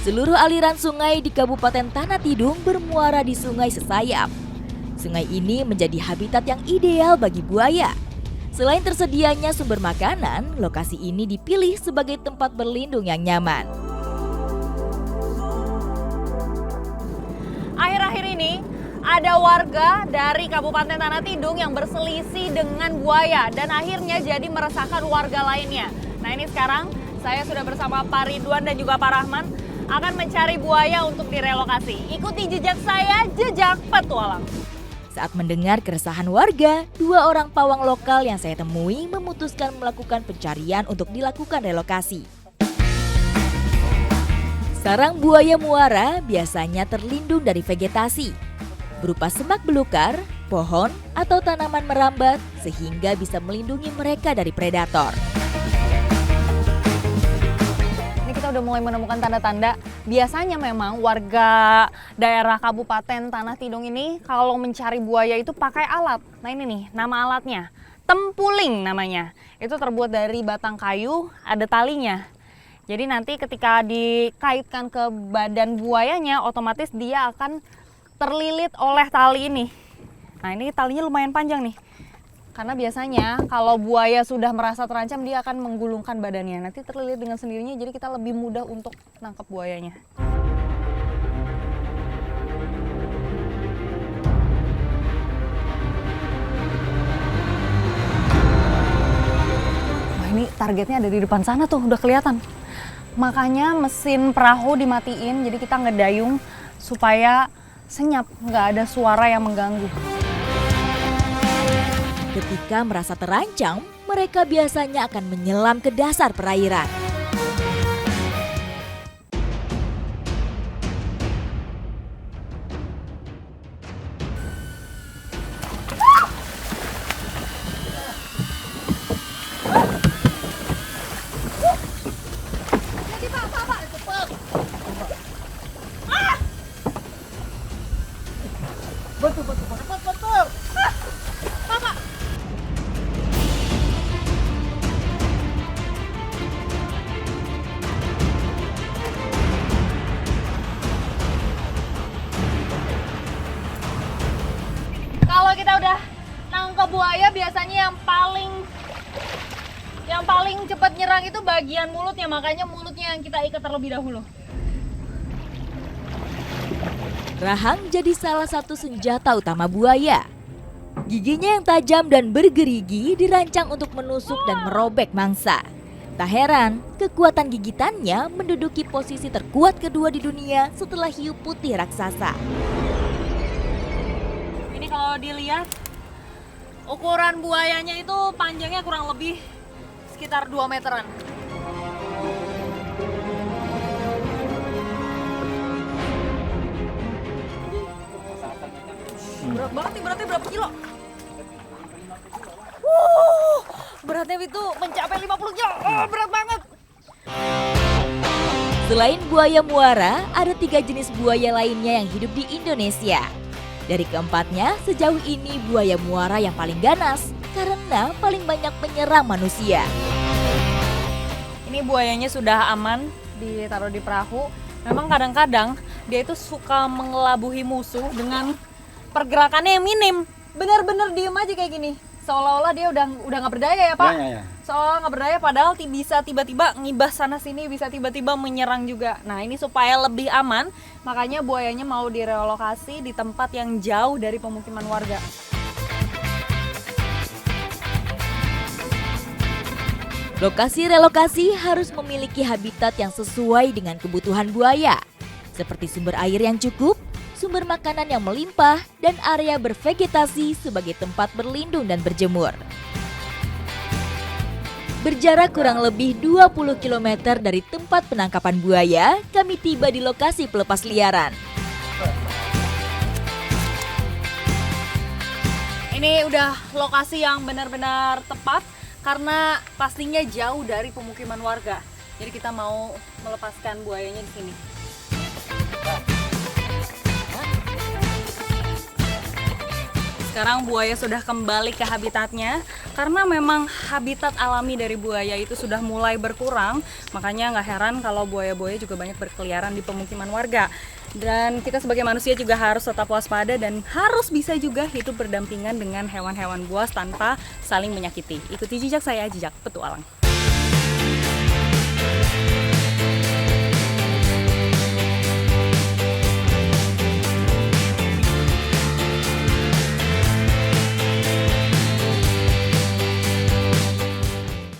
Seluruh aliran sungai di Kabupaten Tanah Tidung bermuara di Sungai Sesayap. Sungai ini menjadi habitat yang ideal bagi buaya. Selain tersedianya sumber makanan, lokasi ini dipilih sebagai tempat berlindung yang nyaman. Akhir-akhir ini ada warga dari Kabupaten Tanah Tidung yang berselisih dengan buaya dan akhirnya jadi meresahkan warga lainnya. Nah ini sekarang saya sudah bersama Pak Ridwan dan juga Pak Rahman akan mencari buaya untuk direlokasi. Ikuti jejak saya, jejak petualang. Saat mendengar keresahan warga, 2 orang pawang lokal yang saya temui memutuskan melakukan pencarian untuk dilakukan relokasi. Sarang buaya muara biasanya terlindung dari vegetasi, berupa semak belukar, pohon, atau tanaman merambat sehingga bisa melindungi mereka dari predator. Ini kita udah mulai menemukan tanda-tanda. Biasanya memang warga daerah Kabupaten Tanah Tidung ini kalau mencari buaya itu pakai alat. Nah ini nih nama alatnya, tempuling namanya. Itu terbuat dari batang kayu, ada talinya. Jadi nanti ketika dikaitkan ke badan buayanya, otomatis dia akan terlilit oleh tali ini. Nah ini talinya lumayan panjang nih. Karena biasanya kalau buaya sudah merasa terancam, dia akan menggulungkan badannya. Nanti terlilit dengan sendirinya, jadi kita lebih mudah untuk nangkap buayanya. Wah ini targetnya ada di depan sana tuh, udah kelihatan. Makanya mesin perahu dimatiin, jadi kita ngedayung supaya senyap, nggak ada suara yang mengganggu. Ketika merasa terancam, mereka biasanya akan menyelam ke dasar perairan. Kalau kita udah nangkep buaya, biasanya yang paling cepat nyerang itu bagian mulutnya, makanya mulutnya yang kita ikat terlebih dahulu. Rahang jadi salah satu senjata utama buaya. Giginya yang tajam dan bergerigi dirancang untuk menusuk dan merobek mangsa. Tak heran, kekuatan gigitannya menduduki posisi terkuat kedua di dunia setelah hiu putih raksasa. Ini kalau dilihat, ukuran buayanya itu panjangnya kurang lebih sekitar 2 meteran. Berat banget nih, beratnya berapa kilo? Beratnya itu mencapai 50 kilo, berat banget. Selain buaya muara, ada 3 jenis buaya lainnya yang hidup di Indonesia. Dari keempatnya, sejauh ini buaya muara yang paling ganas karena paling banyak menyerang manusia. Ini buayanya sudah aman, ditaruh di perahu. Memang kadang-kadang dia itu suka mengelabuhi musuh dengan pergerakannya yang minim. Benar-benar diem aja kayak gini. Seolah-olah dia udah nggak berdaya ya Pak? Ya. Seolah nggak berdaya, padahal bisa tiba-tiba ngibas sana sini, bisa tiba-tiba menyerang juga. Nah ini supaya lebih aman, makanya buayanya mau direlokasi di tempat yang jauh dari pemukiman warga. Lokasi relokasi harus memiliki habitat yang sesuai dengan kebutuhan buaya, seperti sumber air yang cukup, sumber makanan yang melimpah, dan area bervegetasi sebagai tempat berlindung dan berjemur. Berjarak kurang lebih 20 km dari tempat penangkapan buaya, kami tiba di lokasi pelepas liaran. Ini udah lokasi yang benar-benar tepat karena pastinya jauh dari pemukiman warga. Jadi kita mau melepaskan buayanya di sini. Sekarang buaya sudah kembali ke habitatnya karena memang habitat alami dari buaya itu sudah mulai berkurang. Makanya nggak heran kalau buaya-buaya juga banyak berkeliaran di pemukiman warga. Dan kita sebagai manusia juga harus tetap waspada dan harus bisa juga hidup berdampingan dengan hewan-hewan buas tanpa saling menyakiti. Ikuti jejak saya, Jejak Petualang.